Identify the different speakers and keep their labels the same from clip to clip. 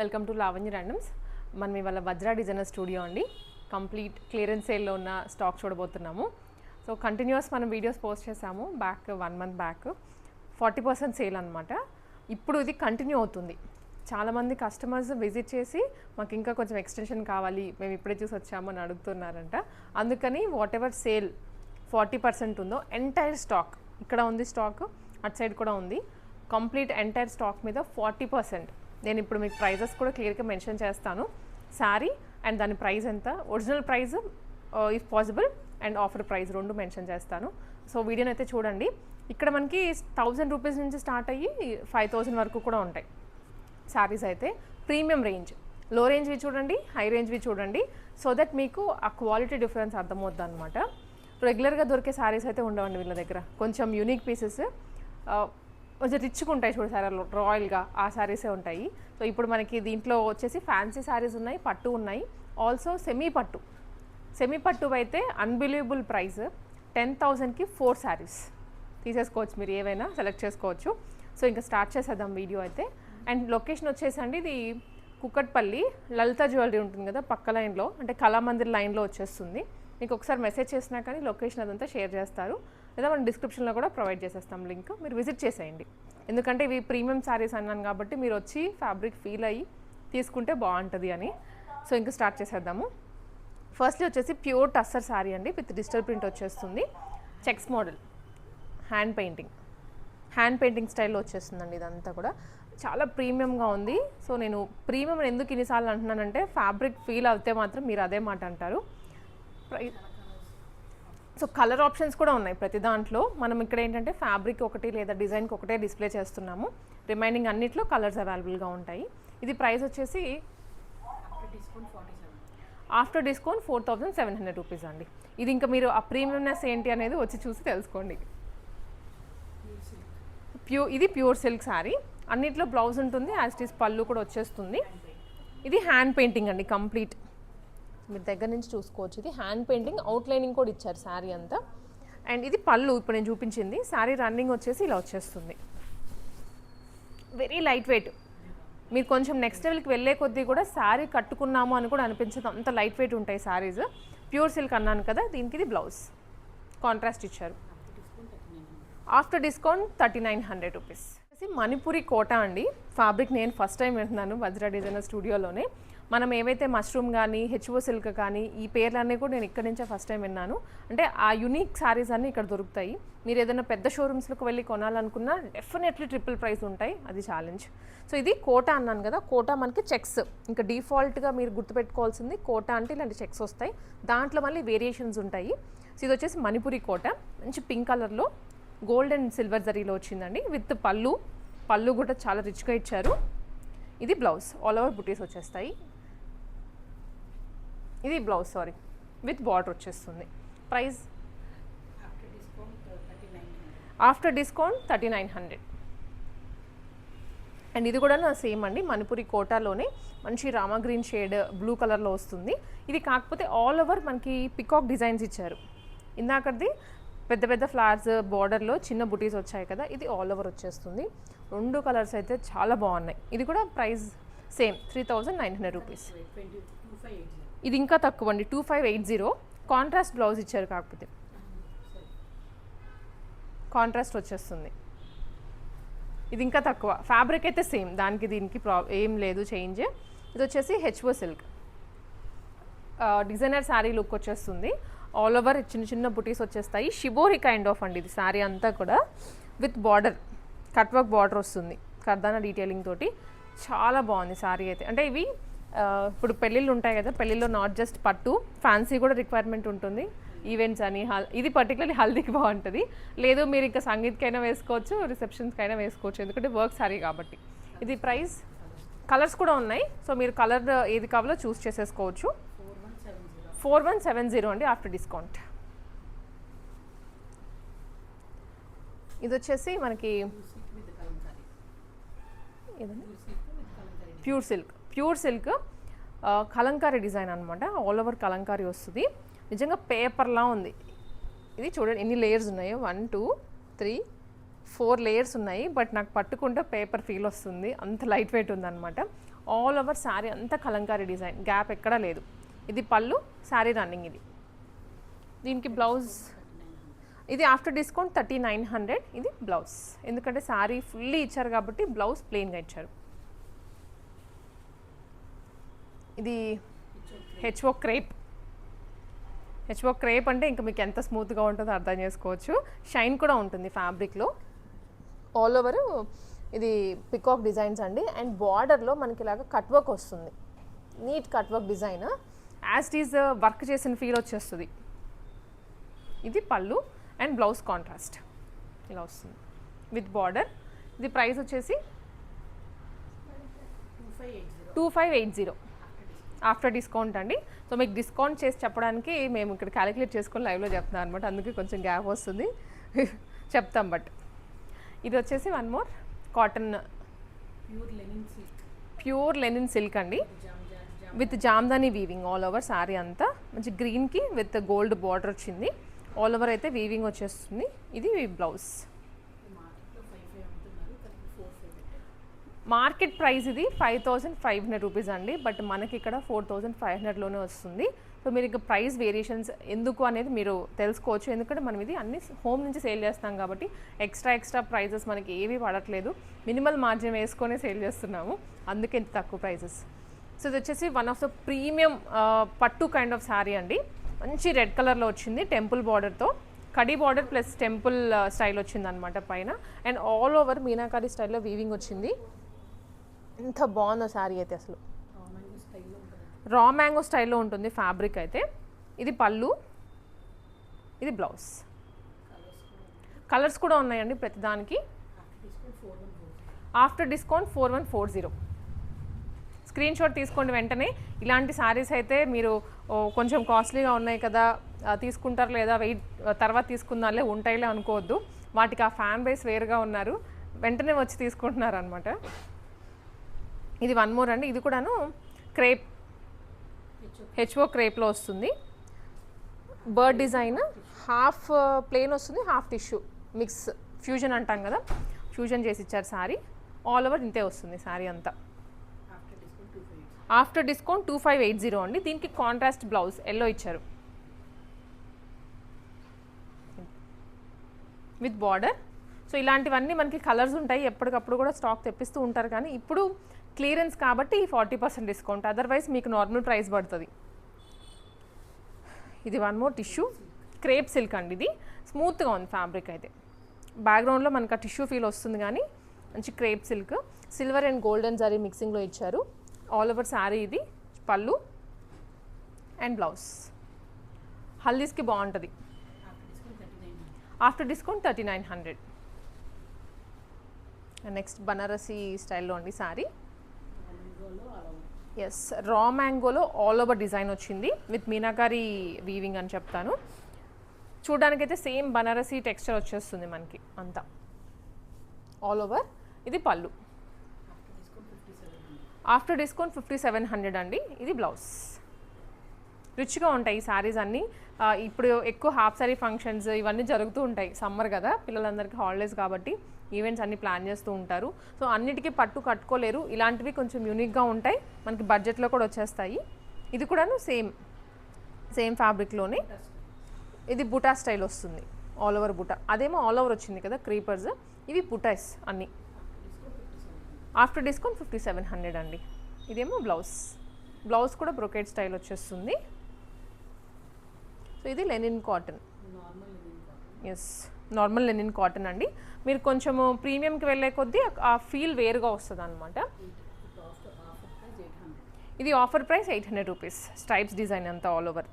Speaker 1: Welcome to Lavanya randoms. మనం ఇవాళ Vajra designer studio అండి. కంప్లీట్ క్లియరెన్స్ సేల్లో ఉన్న స్టాక్ చూడబోతున్నాము. సో కంటిన్యూస్ మనం వీడియోస్ పోస్ట్ చేసాము బ్యాక్ 1 month బ్యాక్ 40% సేల్ అనమాట. ఇప్పుడు ఇది కంటిన్యూ అవుతుంది. చాలామంది కస్టమర్స్ విజిట్ చేసి మాకు ఇంకా కొంచెం ఎక్స్టెన్షన్ కావాలి, మేము ఇప్పుడే చూసి వచ్చాము అని అడుగుతున్నారంట. అందుకని వాట్ ఎవర్ సేల్ 40% ఉందో ఎంటైర్ స్టాక్, ఇక్కడ ఉంది స్టాక్, అటు సైడ్ కూడా ఉంది, కంప్లీట్ ఎంటైర్ స్టాక్ మీద 40%. నేను ఇప్పుడు మీకు ప్రైజెస్ కూడా క్లియర్గా మెన్షన్ చేస్తాను. శారీ అండ్ దాని ప్రైస్ ఎంత, original price if possible and offer price రెండు మెన్షన్ చేస్తాను. సో వీడియోని అయితే చూడండి. ఇక్కడ మనకి 1000 రూపీస్ నుంచి స్టార్ట్ అయ్యి 5000 వరకు కూడా ఉంటాయి శారీస్. అయితే ప్రీమియం రేంజ్, లో రేంజ్వి చూడండి, హై రేంజ్వి చూడండి, సో దట్ మీకు ఆ క్వాలిటీ డిఫరెన్స్ అర్థమవుద్ది అనమాట. రెగ్యులర్గా దొరికే శారీస్ అయితే ఉండవండి వీళ్ళ దగ్గర. కొంచెం యూనిక్ పీసెస్, కొంచెం రిచ్గా ఉంటాయి చూడు సారీ, రాయల్గా ఆ శారీసే ఉంటాయి. సో ఇప్పుడు మనకి దీంట్లో వచ్చేసి ఫ్యాన్సీ శారీస్ ఉన్నాయి, పట్టు ఉన్నాయి, ఆల్సో సెమీ పట్టు అయితే అన్బిలీవబుల్ ప్రైస్. 10,000కి 4 శారీస్ తీసేసుకోవచ్చు, మీరు ఏవైనా సెలెక్ట్ చేసుకోవచ్చు. సో ఇంకా స్టార్ట్ చేసేద్దాం వీడియో అయితే. అండ్ లొకేషన్ వచ్చేసి అండి ఇది కుక్కట్పల్లి, లలిత జ్యువెలరీ ఉంటుంది కదా పక్క లైన్లో, అంటే కళామందిర్ లైన్లో వచ్చేస్తుంది. మీకు ఒకసారి మెసేజ్ చేసినా కానీ లొకేషన్ అదంతా షేర్ చేస్తారు, లేదా మనం డిస్క్రిప్షన్లో కూడా ప్రొవైడ్ చేసేస్తాం లింక్, మీరు విజిట్ చేసేయండి. ఎందుకంటే ఇవి ప్రీమియం శారీస్ అన్నాను కాబట్టి మీరు వచ్చి ఫ్యాబ్రిక్ ఫీల్ అయ్యి తీసుకుంటే బాగుంటుంది అని. సో ఇంకా స్టార్ట్ చేసేద్దాము. ఫస్ట్లీ వచ్చేసి ప్యూర్ టస్సర్ శారీ అండి, విత్ డిజిటల్ ప్రింట్ వచ్చేస్తుంది. చెక్స్ మోడల్, హ్యాండ్ పెయింటింగ్ స్టైల్లో వచ్చేస్తుందండి. ఇదంతా కూడా చాలా ప్రీమియంగా ఉంది. సో నేను ప్రీమియం ఎందుకు ఇన్నిసార్లు అంటున్నానంటే ఫ్యాబ్రిక్ ఫీల్ అవుతే మాత్రం మీరు అదే మాట అంటారు. సో కలర్ ఆప్షన్స్ కూడా ఉన్నాయి ప్రతి దాంట్లో. మనం ఇక్కడ ఏంటంటే ఫ్యాబ్రిక్ ఒకటి లేదా డిజైన్కి ఒకటే డిస్ప్లే చేస్తున్నాము, రిమైనింగ్ అన్నిట్లో కలర్స్ అవైలబుల్గా ఉంటాయి. ఇది ప్రైస్ వచ్చేసి ఆఫ్టర్ డిస్కౌంట్ 4700 రూపీస్ అండి. ఇది ఇంకా మీరు ఆ ప్రీమియంనెస్ ఏంటి అనేది వచ్చి చూసి తెలుసుకోండి. ఇది ప్యూర్ సిల్క్ శారీ, అన్నిట్లో బ్లౌజ్ ఉంటుంది, యాజ్ ఇట్ ఈస్ పళ్ళు కూడా వచ్చేస్తుంది. ఇది హ్యాండ్ పెయింటింగ్ అండి కంప్లీట్, మీరు దగ్గర నుంచి చూసుకోవచ్చు. ఇది హ్యాండ్ పెయింటింగ్, అవుట్లైనింగ్ కూడా ఇచ్చారు శారీ అంతా. అండ్ ఇది పళ్ళు ఇప్పుడు నేను చూపించింది. శారీ రన్నింగ్ వచ్చేసి ఇలా వచ్చేస్తుంది, వెరీ లైట్ వెయిట్. మీరు కొంచెం నెక్స్ట్ లెవెల్కి వెళ్ళే కొద్దీ కూడా శారీ కట్టుకున్నాము అని కూడా అనిపించదు, అంత లైట్ వెయిట్ ఉంటాయి శారీస్. ప్యూర్ సిల్క్ అన్నాను కదా, దీనికి ఇది బ్లౌజ్ కాంట్రాస్ట్ ఇచ్చారు. After discount 3900 rupees. Manipuri Kota అండి ఫ్యాబ్రిక్, నేను ఫస్ట్ టైం వింటున్నాను వజ్రా డిజైనర్ స్టూడియోలోనే. మనం ఏవైతే మష్రూమ్ కానీ హెచ్ఓ సిల్క్ కానీ ఈ పేర్లన్నీ కూడా నేను ఇక్కడ నుంచే ఫస్ట్ టైం విన్నాను. అంటే ఆ యూనిక్ శారీస్ అన్నీ ఇక్కడ దొరుకుతాయి. మీరు ఏదైనా పెద్ద షోరూమ్స్లోకి వెళ్ళి కొనాలనుకున్నా డెఫినెట్లీ ట్రిపుల్ ప్రైస్ ఉంటాయి, అది ఛాలెంజ్. సో ఇది కోట అన్నాను కదా, కోట మనకి చెక్స్, ఇంకా డిఫాల్ట్గా మీరు గుర్తుపెట్టుకోవాల్సింది కోట అంటే ఇలాంటి చెక్స్ వస్తాయి, దాంట్లో మళ్ళీ వేరియేషన్స్ ఉంటాయి. సో ఇది వచ్చేసి మణిపురి కోట, మంచి పింక్ కలర్లో గోల్డ్ అండ్ సిల్వర్ జరీలో వచ్చిందండి, విత్ పళ్ళు కూడా చాలా రిచ్గా ఇచ్చారు. ఇది బ్లౌజ్, ఆల్ ఓవర్ బుటీస్ వచ్చేస్తాయి. ఇది బ్లౌజ్ విత్ బార్డర్ వచ్చేస్తుంది. Price after discount 3900. అండ్ ఇది కూడా సేమ్ అండి, మణిపురి కోటాలోనే మంచి రామా గ్రీన్ షేడ్ బ్లూ కలర్లో వస్తుంది. ఇది కాకపోతే ఆల్ ఓవర్ మనకి పికాక్ డిజైన్స్ ఇచ్చారు. ఇందాకది పెద్ద పెద్ద ఫ్లవర్స్ బార్డర్లో చిన్న బుటీస్ వచ్చాయి కదా, ఇది ఆల్ ఓవర్ వచ్చేస్తుంది. రెండు కలర్స్ అయితే చాలా బాగున్నాయి. ఇది కూడా ప్రైస్ సేమ్ 3900 రూపీస్. ఇది ఇంకా తక్కువ అండి, 2580. కాంట్రాస్ట్ బ్లౌజ్ ఇచ్చారు, కాకపోతే కాంట్రాస్ట్ వచ్చేస్తుంది. ఇది ఇంకా తక్కువ, ఫ్యాబ్రిక్ అయితే సేమ్, దానికి దీనికి ఏం లేదు చేంజ్. ఇది వచ్చేసి HO silk designer sari look వచ్చేస్తుంది. ఆల్ ఓవర్ చిన్న చిన్న బుటీస్ వచ్చేస్తాయి. షిబోరి కైండ్ ఆఫ్ అండి ఇది శారీ అంతా కూడా, with border cut work border వస్తుంది, కర్దానా డీటెయిలింగ్ తోటి. చాలా బాగుంది శారీ అయితే. అంటే ఇవి ఇప్పుడు పెళ్ళిళ్ళు ఉంటాయి కదా, పెళ్ళిళ్ళలో నాట్ జస్ట్ పట్టు, ఫ్యాన్సీ కూడా రిక్వైర్మెంట్ ఉంటుంది, ఈవెంట్స్ అని. ఇది పర్టికులర్లీ హల్దీకి బాగుంటుంది, లేదు మీరు ఇంకా సంగీత్కైనా వేసుకోవచ్చు, రిసెప్షన్స్కైనా వేసుకోవచ్చు, ఎందుకంటే వర్క్ శారీ కాబట్టి. ఇది ప్రైస్, కలర్స్ కూడా ఉన్నాయి, సో మీరు కలర్ ఏది కావాలో చూస్ చేసేసుకోవచ్చు. 4170 అండి ఆఫ్టర్ డిస్కౌంట్. ఇది వచ్చేసి మనకి ప్యూర్ సిల్క్ కలంకారీ డిజైన్ అనమాట, ఆల్ ఓవర్ కలంకారీ వస్తుంది. నిజంగా పేపర్లా ఉంది. ఇది చూడండి ఎన్ని లేయర్స్ ఉన్నాయో, 1 2 3 4 లేయర్స్ ఉన్నాయి. బట్ నాకు పట్టుకుంటే పేపర్ ఫీల్ వస్తుంది, అంత లైట్ వెయిట్ ఉందన్నమాట. ఆల్ ఓవర్ శారీ అంతా కలంకారీ డిజైన్, గ్యాప్ ఎక్కడా లేదు. ఇది పళ్ళు, శారీ రన్నింగ్. ఇది దీనికి బ్లౌజ్, ఇది ఆఫ్టర్ డిస్కౌంట్ 3900. ఇది బ్లౌజ్, ఎందుకంటే శారీ ఫుల్లీ ఇచ్చారు కాబట్టి బ్లౌజ్ ప్లెయిన్గా ఇచ్చారు. ఇది హెచ్ఓ క్రేప్. హెచ్ఓ క్రేప్ అంటే ఇంకా మీకు ఎంత స్మూత్గా ఉంటుందో అర్థం చేసుకోవచ్చు. షైన్ కూడా ఉంటుంది ఫ్యాబ్రిక్లో. ఆల్ ఓవర్ ఇది పికాక్ డిజైన్స్ అండి. అండ్ బార్డర్లో మనకి ఇలాగ కట్ వర్క్ వస్తుంది, neat cut work design. As it is work చేసిన ఫీల్ వచ్చేస్తుంది. ఇది పళ్ళు అండ్ బ్లౌజ్ కాంట్రాస్ట్ ఇలా వస్తుంది విత్ బార్డర్. ఇది ప్రైస్ వచ్చేసి 2580 ఆఫ్టర్ డిస్కౌంట్ అండి. సో మీకు డిస్కౌంట్ చేసి చెప్పడానికి మేము ఇక్కడ క్యాలిక్యులేట్ చేసుకొని లైవ్లో చెప్తున్నాం అనమాట, అందుకే కొంచెం గ్యాప్ వస్తుంది చెప్తాం. బట్ ఇది వచ్చేసి one more cotton pure linen silk అండి, with Jamdani weaving all over sari అంతా. మంచి గ్రీన్కి విత్ గోల్డ్ బార్డర్ వచ్చింది. ఆల్ ఓవర్ అయితే వీవింగ్ వచ్చేస్తుంది. ఇది బ్లౌజ్. మార్కెట్ ప్రైస్ ఇది 5500 రూపీస్ అండి, బట్ మనకి ఇక్కడ 4500లోనే వస్తుంది. సో మీరు ఇక ప్రైస్ వేరియేషన్స్ ఎందుకు అనేది మీరు తెలుసుకోవచ్చు, ఎందుకంటే మనం ఇది అన్ని హోమ్ నుంచి సేల్ చేస్తాం కాబట్టి ఎక్స్ట్రా ప్రైజెస్ మనకి ఏవి పడట్లేదు. మినిమల్ మార్జిన్ వేసుకొని సేల్ చేస్తున్నాము, అందుకే ఇంత తక్కువ ప్రైజెస్. సో ఇది వచ్చేసి వన్ ఆఫ్ ద ప్రీమియం పట్టు కైండ్ ఆఫ్ శారీ అండి. మంచి రెడ్ కలర్లో వచ్చింది, టెంపుల్ బార్డర్తో. కడీ బార్డర్ ప్లస్ టెంపుల్ స్టైల్ వచ్చింది అనమాట పైన. అండ్ ఆల్ ఓవర్ మీనాకారి స్టైల్లో వీవింగ్ వచ్చింది. ఎంత బాగుందో శారీ అయితే, అసలు రా మ్యాంగో స్టైల్లో ఉంటుంది ఫ్యాబ్రిక్ అయితే. ఇది పళ్ళు, ఇది బ్లౌజ్. కలర్స్ కూడా ఉన్నాయండి ప్రతిదానికి. After discount 4140. స్క్రీన్ షాట్ తీసుకోండి వెంటనే. ఇలాంటి శారీస్ అయితే మీరు కొంచెం కాస్ట్లీగా ఉన్నాయి కదా తీసుకుంటారు, లేదా వెయిట్ తర్వాత తీసుకుందాంలే ఉంటాయిలే అనుకోవద్దు. వాటికి ఆ ఫ్యాన్ బేస్ వేరుగా ఉన్నారు, వెంటనే వచ్చి తీసుకుంటున్నారు అనమాట. ఇది వన్ మోర్ అండి. ఇది కూడాను క్రేప్, హెచ్ఓ క్రేప్లో వస్తుంది. బర్డ్ డిజైన్, హాఫ్ ప్లెయిన్ వస్తుంది, హాఫ్ టిష్యూ మిక్స్, ఫ్యూజన్ అంటాం కదా, ఫ్యూజన్ చేసి ఇచ్చారు శారీ. ఆల్ ఓవర్ ఇంతే వస్తుంది శారీ అంతా. ఆఫ్టర్ డిస్కౌంట్ 2580 అండి. దీనికి కాంట్రాస్ట్ బ్లౌజ్ ఎల్లో ఇచ్చారు విత్ బార్డర్. సో ఇలాంటివన్నీ మనకి కలర్స్ ఉంటాయి, ఎప్పటికప్పుడు కూడా స్టాక్ తెప్పిస్తూ ఉంటారు. కానీ ఇప్పుడు క్లియరెన్స్ కాబట్టి 40% డిస్కౌంట్, అదర్వైజ్ మీకు నార్మల్ ప్రైస్ పడుతుంది. ఇది one more tissue crepe silk అండి. ఇది స్మూత్గా ఉంది ఫ్యాబ్రిక్ అయితే. బ్యాక్గ్రౌండ్లో మనకు ఆ టిష్యూ ఫీల్ వస్తుంది, కానీ మంచి crepe silk. Silver and golden zari మిక్సింగ్లో ఇచ్చారు. All over sari. ఇది పళ్ళు అండ్ బ్లౌజ్. హల్దీస్కి బాగుంటుంది. After discount 3900. నెక్స్ట్ బనారసీ స్టైల్లో అండి శారీ. ఎస్, రా మ్యాంగోలో ఆల్ ఓవర్ డిజైన్ వచ్చింది విత్ మీనాకారి వీవింగ్ అని చెప్తాను. చూడడానికైతే సేమ్ బనారసీ టెక్స్చర్ వచ్చేస్తుంది మనకి అంతా ఆల్ ఓవర్. ఇది పళ్ళు. ఆఫ్టర్ డిస్కౌంట్ 5700 అండి. ఇది బ్లౌజ్. రిచ్గా ఉంటాయి ఈ శారీస్ అన్నీ. ఇప్పుడు ఎక్కువ హాఫ్ శారీ ఫంక్షన్స్ ఇవన్నీ జరుగుతూ ఉంటాయి, సమ్మర్ కదా, పిల్లలందరికీ హాలిడేస్ కాబట్టి ఈవెంట్స్ అన్నీ ప్లాన్ చేస్తూ ఉంటారు. సో అన్నిటికీ పట్టు కట్టుకోలేరు, ఇలాంటివి కొంచెం యూనిక్గా ఉంటాయి, మనకి బడ్జెట్లో కూడా వచ్చేస్తాయి. ఇది కూడాను సేమ్ ఫ్యాబ్రిక్లోనే. ఇది బుటా స్టైల్ వస్తుంది, ఆల్ ఓవర్ బుటా. అదేమో ఆల్ ఓవర్ వచ్చింది కదా క్రీపర్స్, ఇవి బుటాస్ అన్నీ. ఆఫ్టర్ డిస్కౌంట్ 5700 అండి. ఇదేమో బ్లౌజ్ కూడా బ్రొకేట్ స్టైల్ వచ్చేస్తుంది. సో ఇది linen cotton. Yes, normal linen cotton అండి. మీరు కొంచెము ప్రీమియంకి వెళ్ళే కొద్దీ ఆ ఫీల్ వేరుగా వస్తుంది అనమాట. ఇది offer price 800 rupees. Stripes design అంతా ఆల్ ఓవర్.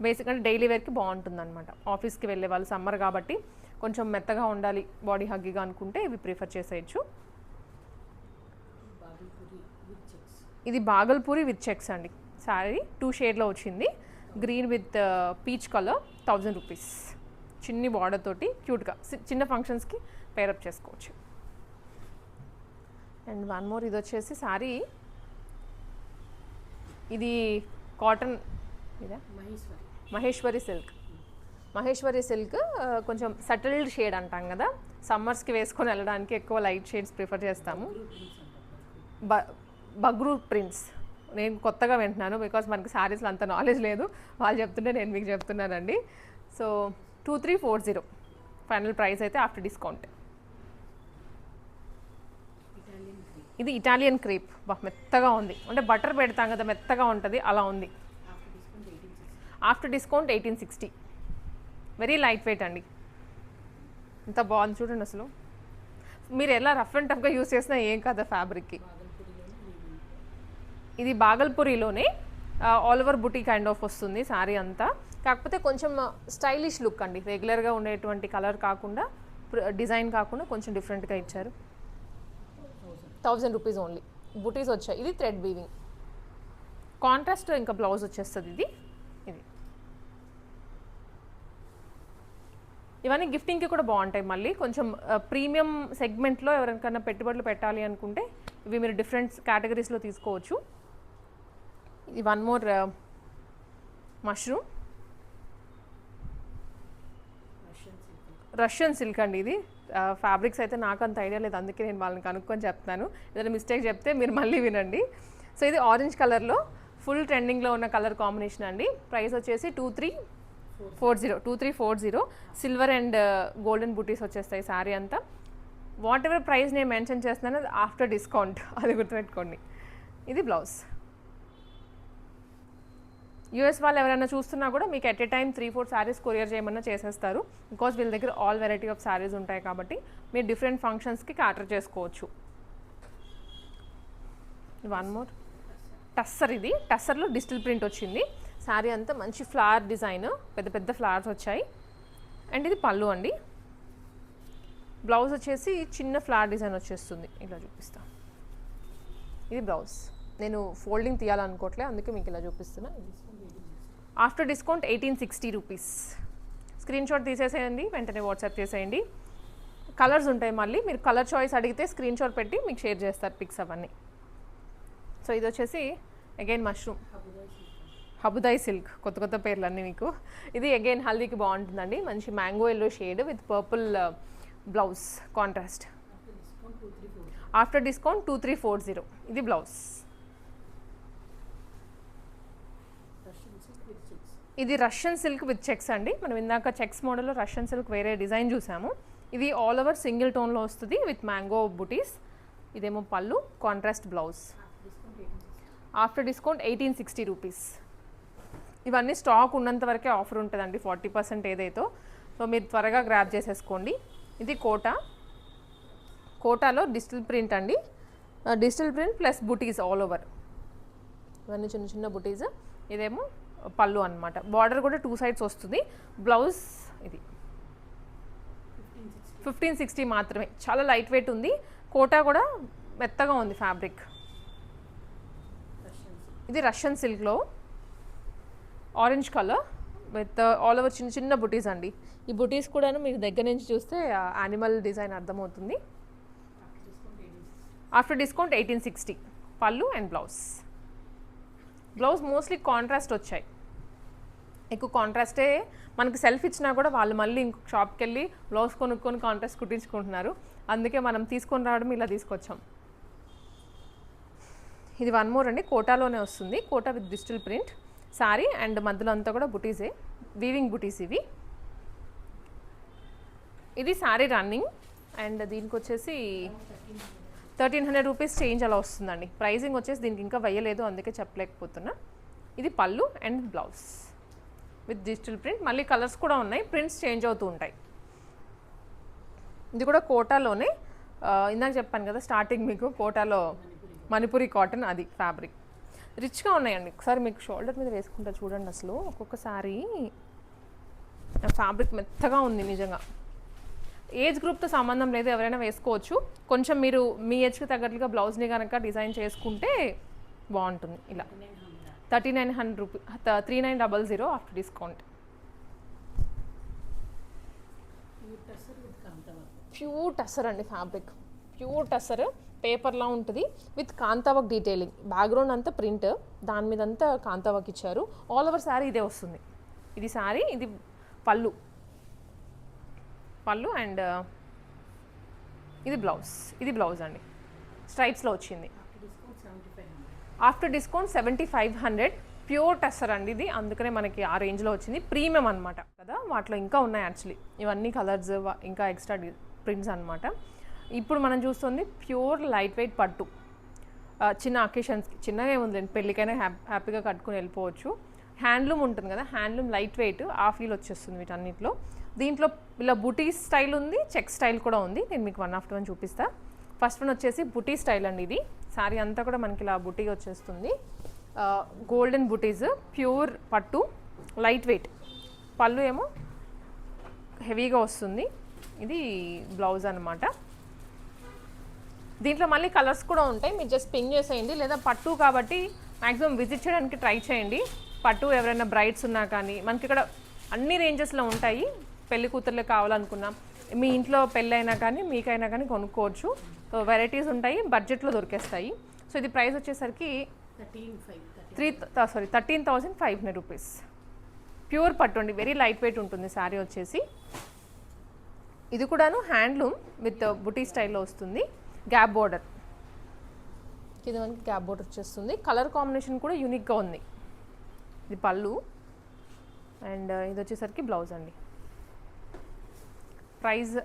Speaker 1: బేసిక్గా డైలీ వేర్కి బాగుంటుంది అనమాట. ఆఫీస్కి వెళ్ళే వాళ్ళు సమ్మర్ కాబట్టి కొంచెం మెత్తగా ఉండాలి, బాడీ హగ్గీగా అనుకుంటే ఇవి ప్రిఫర్ చేసేయచ్చు. ఇది బాగల్పూరి విత్ చెక్స్ అండి. శారీ 2 షేడ్లో వచ్చింది, green with peach colour. 1000 rupees. చిన్ని బార్డర్ తోటి క్యూట్గా చిన్న ఫంక్షన్స్కి పేరప్ చేసుకోవచ్చు. అండ్ వన్ మోర్, ఇది వచ్చేసి శారీ. ఇది కాటన్, ఇదా మహేశ్వరి సిల్క్. కొంచెం సటిల్డ్ షేడ్ అంటాం కదా, సమ్మర్స్కి వేసుకొని వెళ్ళడానికి ఎక్కువ లైట్ షేడ్స్ ప్రిఫర్ చేస్తాము. బగ్రూ ప్రింట్స్. నేను కొత్తగా వింటున్నాను బికాస్ మనకి శారీస్లో అంత నాలెడ్జ్ లేదు, వాళ్ళు చెప్తుంటే నేను మీకు చెప్తున్నానండి. సో 2340 ఫైనల్ ప్రైస్ అయితే ఆఫ్టర్ డిస్కౌంట్. ఇది ఇటాలియన్ క్రేప్, మెత్తగా ఉంది, అంటే బటర్ పెడతాం కదా మెత్తగా ఉంటుంది అలా ఉంది. After discount 1860. Very light weight అండి, ఇంత బాగుంది చూడండి. అసలు మీరు ఎలా రఫ్ అండ్ టఫ్గా యూస్ చేసినా ఏం కదా ఫ్యాబ్రిక్కి. ఇది బాగల్పూరిలోనే all over buti kind of వస్తుంది శారీ అంతా, కాకపోతే కొంచెం స్టైలిష్ లుక్ అండి, రెగ్యులర్గా ఉండేటువంటి కలర్ కాకుండా డిజైన్ కాకుండా కొంచెం డిఫరెంట్గా ఇచ్చారు. 1000 రూపీస్ ఓన్లీ. బుటీస్ వచ్చాయి. ఇది థ్రెడ్ వీవింగ్ కాంట్రాస్ట్, ఇంకా బ్లౌజ్ వచ్చేస్తుంది. ఇది ఇవన్నీ గిఫ్టింగ్కి కూడా బాగుంటాయి. మళ్ళీ కొంచెం ప్రీమియం సెగ్మెంట్లో ఎవరికైనా పెట్టుబడులు పెట్టాలి అనుకుంటే ఇవి మీరు డిఫరెంట్ కేటగిరీస్లో తీసుకోవచ్చు. ఇది one more mushroom Russian silk అండి. ఇది ఫ్యాబ్రిక్స్ అయితే నాకు అంత ఐడియా లేదు, అందుకే నేను వాళ్ళని కనుక్కొని చెప్తాను. ఏదైనా మిస్టేక్ చెప్తే మీరు మళ్ళీ వినండి. సో ఇది ఆరెంజ్ కలర్లో ఫుల్ ట్రెండింగ్లో ఉన్న కలర్ కాంబినేషన్ అండి. ప్రైస్ వచ్చేసి 2340. సిల్వర్ అండ్ గోల్డెన్ బూటీస్ వచ్చేస్తాయి శారీ అంతా. వాట్ ఎవర్ ప్రైస్ నేను మెన్షన్ చేస్తున్నాను అది ఆఫ్టర్ డిస్కౌంట్, అది గుర్తుపెట్టుకోండి. ఇది బ్లౌజ్. యూఎస్ వాళ్ళు ఎవరైనా చూస్తున్నా కూడా మీకు at a time 3-4 saris courier చేయమన్నా చేసేస్తారు, బికాజ్ వీళ్ళ దగ్గర ఆల్ వెరైటీ ఆఫ్ శారీస్ ఉంటాయి కాబట్టి మీరు డిఫరెంట్ ఫంక్షన్స్కి క్యాటర్ చేసుకోవచ్చు. One more tussar. ఇది టస్సర్లో డిజిటల్ ప్రింట్ వచ్చింది. శారీ అంతా మంచి ఫ్లవర్ డిజైన్, పెద్ద పెద్ద ఫ్లవర్స్ వచ్చాయి. అండ్ ఇది పళ్ళు అండి. బ్లౌజ్ వచ్చేసి చిన్న ఫ్లవర్ డిజైన్ వచ్చేస్తుంది, ఇలా చూపిస్తా. ఇది బ్లౌజ్. నేను ఫోల్డింగ్ తీయాలనుకోవట్లే, అందుకే మీకు ఇలా చూపిస్తున్నా. After discount 1860 rupees. Screenshot తీసేసేయండి, వెంటనే వాట్సాప్ చేసేయండి. కలర్స్ ఉంటాయి, మళ్ళీ మీరు కలర్ చాయిస్ అడిగితే స్క్రీన్ షాట్ పెట్టి మీకు షేర్ చేస్తారు పిక్స్ అవన్నీ. సో ఇది వచ్చేసి అగైన్ మష్రూమ్ హబుదాయ్ సిల్క్, కొత్త కొత్త పేర్లన్నీ మీకు. ఇది అగైన్ హల్దీకి బాగుంటుందండి, మంచి mango yellow shade with purple blouse contrast. After discount 2340. ఇది బ్లౌజ్. ఇది రష్యన్ సిల్క్ విత్ చెక్స్ అండి. మనం ఇందాక చెక్స్ మోడల్లో రష్యన్ సిల్క్ వేరే డిజైన్ చూసాము. ఇది ఆల్ ఓవర్ సింగిల్ టోన్లో వస్తుంది విత్ మ్యాంగో బుటీస్. ఇదేమో పళ్ళు, contrast blouse. After discount 1860 rupees. ఇవన్నీ స్టాక్ ఉన్నంత వరకే ఆఫర్ ఉంటుందండి, 40% ఏదైతే. సో మీరు త్వరగా గ్రాబ్ చేసేసుకోండి. ఇది కోటాలో డిజిటల్ ప్రింట్ అండి. డిజిటల్ ప్రింట్ ప్లస్ బుటీస్ ఆల్ ఓవర్, ఇవన్నీ చిన్న చిన్న బుటీస్. ఇదేమో పళ్ళు అనమాట. బార్డర్ కూడా 2 సైడ్స్ వస్తుంది. బ్లౌజ్ ఇది 1560 మాత్రమే, చాలా లైట్ వెయిట్ ఉంది. కోటా కూడా మెత్తగా ఉంది ఫ్యాబ్రిక్. ఇది రష్యన్ సిల్క్లో orange colour with all over చిన్న చిన్న బుటీస్ అండి. ఈ బుటీస్ కూడాను మీకు దగ్గర నుంచి చూస్తే యానిమల్ డిజైన్ అర్థమవుతుంది. After discount 1860. పళ్ళు and blouse. Blouse mostly contrast వచ్చాయి, ఎక్కువ కాంట్రాస్టే. మనకి సెల్ఫ్ ఇచ్చినా కూడా వాళ్ళు మళ్ళీ ఇంకొక షాప్కి వెళ్ళి బ్లౌజ్ కొనుక్కొని కాంట్రాస్ట్ కుట్టించుకుంటున్నారు, అందుకే మనం తీసుకొని రావడం ఇలా తీసుకొచ్చాం. ఇది వన్ మోర్ అండి, కోటాలోనే వస్తుంది. Kota with digital print sari and మధ్యలో అంతా కూడా బుటీసే, వీవింగ్ బుటీస్ ఇవి. ఇది శారీ రన్నింగ్ అండ్ దీనికి వచ్చేసి 1300 రూపీస్ చేంజ్ అలా వస్తుందండి. ప్రైజింగ్ వచ్చేసి దీనికి ఇంకా వేయలేదు, అందుకే చెప్పలేకపోతున్నా. ఇది పళ్ళు and blouse with digital print. మళ్ళీ కలర్స్ కూడా ఉన్నాయి, ప్రింట్స్ చేంజ్ అవుతూ ఉంటాయి. ఇది కూడా కోటాలోనే, ఇందాక చెప్పాను కదా స్టార్టింగ్ మీకు కోటాలో మణిపురి కాటన్, అది ఫ్యాబ్రిక్. రిచ్గా ఉన్నాయండి. ఒకసారి మీకు షోల్డర్ మీద వేసుకుంటా చూడండి. అసలు ఒక్కొక్కసారి ఫ్యాబ్రిక్ మెత్తగా ఉంది నిజంగా. ఏజ్ గ్రూప్తో సంబంధం లేదు, ఎవరైనా వేసుకోవచ్చు. కొంచెం మీరు మీ ఏజ్కి తగ్గట్లుగా బ్లౌజ్ని కనుక డిజైన్ చేసుకుంటే బాగుంటుంది. ఇలా 3900 rupees, 3900 after discount. Pure tussar అండి ఫ్యాబ్రిక్, ప్యూర్ టస్సర్. పేపర్లా ఉంటుంది విత్ కాంతావర్క్ డీటెయిలింగ్. బ్యాక్గ్రౌండ్ అంతా ప్రింట్, దాని మీద అంతా కాంతావర్క్ ఇచ్చారు. ఆల్ ఓవర్ శారీ ఇదే వస్తుంది. ఇది శారీ, ఇది పళ్ళు అండ్ ఇది బ్లౌజ్. ఇది బ్లౌజ్ అండి, స్ట్రైప్స్లో వచ్చింది. After discount 7500. ప్యూర్ టస్సర్ అండి ఇది, అందుకనే మనకి ఆ రేంజ్లో వచ్చింది. ప్రీమియం అనమాట కదా, వాటిలో ఇంకా ఉన్నాయి యాక్చువల్లీ ఇవన్నీ కలర్స్, ఇంకా ఎక్స్ట్రా ప్రింట్స్ అనమాట. ఇప్పుడు మనం చూస్తుంది ప్యూర్ లైట్ వెయిట్ పట్టు. చిన్న అకేషన్స్కి, చిన్నగా ఏముందండి, పెళ్ళికైనా హ్యాపీగా కట్టుకుని వెళ్ళిపోవచ్చు. హ్యాండ్లూమ్ ఉంటుంది కదా, హ్యాండ్లూమ్ లైట్ వెయిట్ ఆ ఫీల్ వచ్చేస్తుంది వీటన్నిటిలో. దీంట్లో ఇలా బుటీ స్టైల్ ఉంది, చెక్ స్టైల్ కూడా ఉంది. నేను మీకు వన్ ఆఫ్టర్ వన్ చూపిస్తాను. ఫస్ట్ వన్ వచ్చేసి బుటీ స్టైల్ అండి. ఇది శారీ అంతా కూడా మనకి ఇలా బుటీ వచ్చేస్తుంది. గోల్డెన్ బుటీస్, ప్యూర్ పట్టు, లైట్ వెయిట్. పళ్ళు ఏమో హెవీగా వస్తుంది. ఇది బ్లౌజ్ అనమాట. దీంట్లో మళ్ళీ కలర్స్ కూడా ఉంటాయి, మీరు జస్ట్ పింగ్ చేసేయండి. లేదా పట్టు కాబట్టి మ్యాక్సిమం విజిట్ చేయడానికి ట్రై చేయండి. పట్టు ఎవరైనా బ్రైడ్స్ ఉన్నా కానీ మనకి ఇక్కడ అన్ని రేంజెస్లో ఉంటాయి. పెళ్లి కూతుర్లే కావాలనుకున్నాం, మీ ఇంట్లో పెళ్ళైనా కానీ మీకైనా కానీ కొనుక్కోవచ్చు. సో వెరైటీస్ ఉంటాయి, బడ్జెట్లో దొరికేస్తాయి. సో ఇది ప్రైస్ వచ్చేసరికి 13,500 రూపీస్. ప్యూర్ పట్టు అండి, వెరీ లైట్ వెయిట్ ఉంటుంది శారీ వచ్చేసి. ఇది కూడాను హ్యాండ్లూమ్ విత్ బుటీ స్టైల్లో వస్తుంది. గ్యాప్ బోర్డర్, ఇది మనకి గ్యాప్ బోర్డర్ వచ్చేస్తుంది. కలర్ కాంబినేషన్ కూడా యూనిక్గా ఉంది. ఇది పళ్ళు అండ్ ఇది వచ్చేసరికి బ్లౌజ్ అండి. Price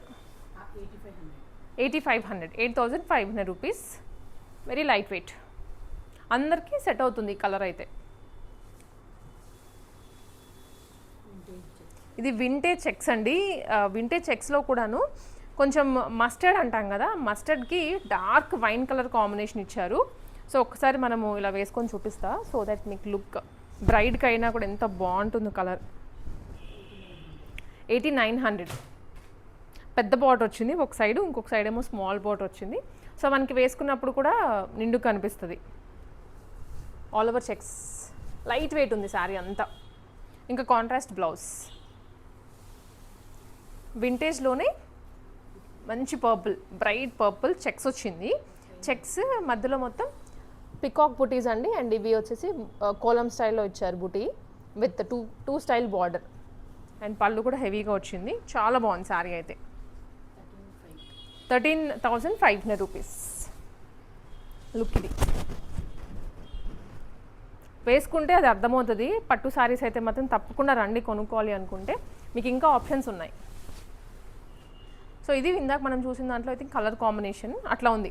Speaker 1: 8,500 rupees. Very light weight, అందరికీ సెట్ అవుతుంది కలర్ అయితే. ఇది వింటేజ్ చెక్స్ అండి. వింటేజ్ చెక్స్లో కూడాను కొంచెం మస్టర్డ్ అంటాం కదా, మస్టర్డ్కి డార్క్ వైన్ కలర్ కాంబినేషన్ ఇచ్చారు. సో ఒకసారి మనము ఇలా వేసుకొని చూపిస్తా, సో దట్ మీకు లుక్ బ్రైడ్కి అయినా కూడా ఎంత బాగుంటుందో కలర్. 8,900. పెద్ద బాట్ వచ్చింది ఒక సైడ్, ఇంకొక సైడ్ ఏమో స్మాల్ బాట్ వచ్చింది. సో మనకి వేసుకున్నప్పుడు కూడా నిండు కనిపిస్తుంది. All over checks, light weight ఉంది శారీ అంతా. ఇంకా కాంట్రాస్ట్ బ్లౌజ్, వింటేజ్లోనే మంచి పర్పుల్, బ్రైట్ పర్పుల్ చెక్స్ వచ్చింది. చెక్స్ మధ్యలో మొత్తం పికాక్ బుటీస్ అండి. అండ్ ఇవి వచ్చేసి కోలం స్టైల్లో ఇచ్చారు బుటీ with two style border. And పళ్ళు కూడా హెవీగా వచ్చింది, చాలా బాగుంది శారీ అయితే. 13,500 రూపీస్. లుక్ ఇది వేసుకుంటే అది అర్థమవుతుంది. పట్టు శారీస్ అయితే మాత్రం తప్పకుండా రండి కొనుక్కోవాలి అనుకుంటే, మీకు ఇంకా ఆప్షన్స్ ఉన్నాయి. సో ఇది ఇందాక మనం చూసిన దాంట్లో అయితే కలర్ కాంబినేషన్ అట్లా ఉంది,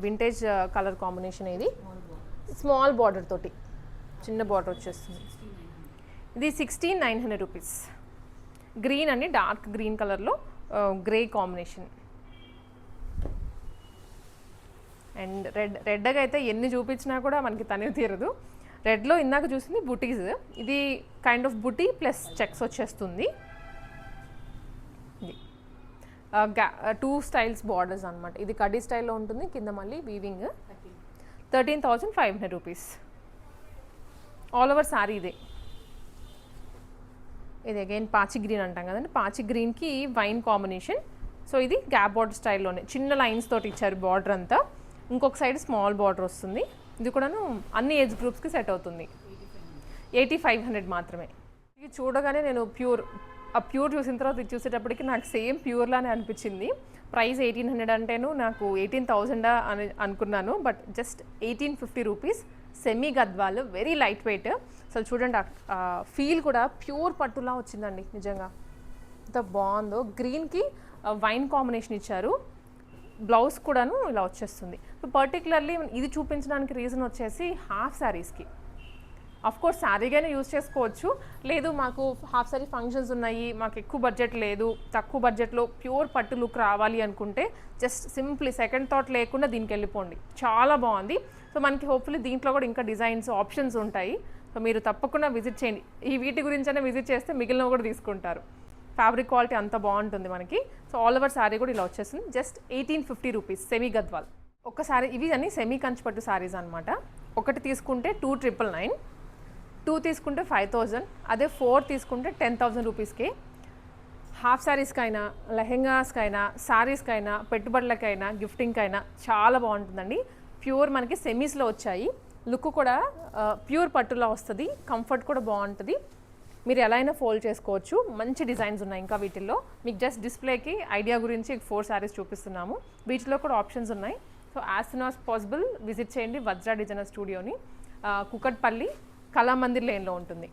Speaker 1: వింటేజ్ కలర్ కాంబినేషన్. ఇది స్మాల్ బార్డర్ తోటి చిన్న బార్డర్ వచ్చేస్తుంది. ఇది 16,900 రూపీస్. గ్రీన్ అండి, డార్క్ గ్రీన్ కలర్లో గ్రే కాంబినేషన్. అండ్ రెడ్గా అయితే ఎన్ని చూపించినా కూడా మనకి తనే తీరదు. రెడ్లో ఇందాక చూసింది బుటీస్, ఇది kind of buti plus checks వచ్చేస్తుంది. ఇది 2 స్టైల్స్ బార్డర్స్ అనమాట. ఇది కడ్డీ స్టైల్లో ఉంటుంది, కింద మళ్ళీ weaving. 13,500 rupees. All over sari ఇదే. ఇది అగైన్ పాచి గ్రీన్ అంటాం కదండి, పాచి గ్రీన్కి వైన్ కాంబినేషన్. సో ఇది గ్యాప్ బార్డర్ స్టైల్లోనే చిన్న లైన్స్ తోటి ఇచ్చారు బార్డర్ అంతా. ఇంకొక సైడ్ స్మాల్ బార్డర్ వస్తుంది. ఇది కూడాను అన్ని ఏజ్ గ్రూప్స్కి సెట్ అవుతుంది. 8,500 మాత్రమే. ఇది చూడగానే నేను ప్యూర్ చూసిన తర్వాత ఇది చూసేటప్పటికి నాకు సేమ్ ప్యూర్లానే అనిపించింది. ప్రైస్ 1,800 అంటేను నాకు 18,000 అని అనుకున్నాను, but just 1,850 rupees. Semi Gadwal, very light weight. అసలు చూడండి ఫీల్ కూడా ప్యూర్ పట్టులా వచ్చిందండి, నిజంగా ఎంత బాగుందో. గ్రీన్కి వైన్ కాంబినేషన్ ఇచ్చారు. బ్లౌజ్ కూడాను ఇలా వచ్చేస్తుంది. సో పర్టికులర్లీ ఇది చూపించడానికి రీజన్ వచ్చేసి హాఫ్ శారీస్కి. కోర్స్ శారీగానే యూజ్ చేసుకోవచ్చు, లేదు మాకు హాఫ్ శారీ ఫంక్షన్స్ ఉన్నాయి, మాకు ఎక్కువ బడ్జెట్ లేదు, తక్కువ బడ్జెట్లో ప్యూర్ పట్టు లుక్ రావాలి అనుకుంటే జస్ట్ సింప్లీ సెకండ్ థాట్ లేకుండా దీనికి వెళ్ళిపోండి, చాలా బాగుంది. సో మనకి హోప్ఫుల్లీ దీంట్లో కూడా ఇంకా డిజైన్స్ ఆప్షన్స్ ఉంటాయి. సో మీరు తప్పకుండా విజిట్ చేయండి. ఈ వీటి గురించైనా విజిట్ చేస్తే మిగిలినవి కూడా తీసుకుంటారు. ఫ్యాబ్రిక్ క్వాలిటీ అంత బాగుంటుంది మనకి. సో ఆల్ ఓవర్ శారీ కూడా ఇలా వచ్చేస్తుంది. Just 1,850 rupees. సెమీ గద్వాల్. ఒకసారి ఇవి అన్ని సెమీ కంచిపట్టు శారీస్ అనమాట. ఒకటి తీసుకుంటే 2,999, 2 తీసుకుంటే 5,000, అదే 4 తీసుకుంటే 10,000 రూపీస్కి. హాఫ్ శారీస్కైనా, లెహెంగాస్కైనా, శారీస్కైనా, పెట్టుబడులకైనా, గిఫ్టింగ్కైనా చాలా బాగుంటుందండి. ప్యూర్ మనకి సెమీస్లో వచ్చాయి. లుక్ కూడా ప్యూర్ పట్టులా వస్తుంది, కంఫర్ట్ కూడా బాగుంటుంది. మీరు ఎలా అయినా ఫోల్డ్ చేసుకోవచ్చు. మంచి డిజైన్స్ ఉన్నాయి ఇంకా వీటిల్లో. మీకు జస్ట్ డిస్ప్లేకి ఐడియా గురించి 4 శారీస్ చూపిస్తున్నాము. వీటిలో కూడా ఆప్షన్స్ ఉన్నాయి. So so as soon as possible visit చేయండి వజ్రా డిజైనర్ స్టూడియోని. కుకట్పల్లి కళామందిర్ లేన్లో ఉంటుంది.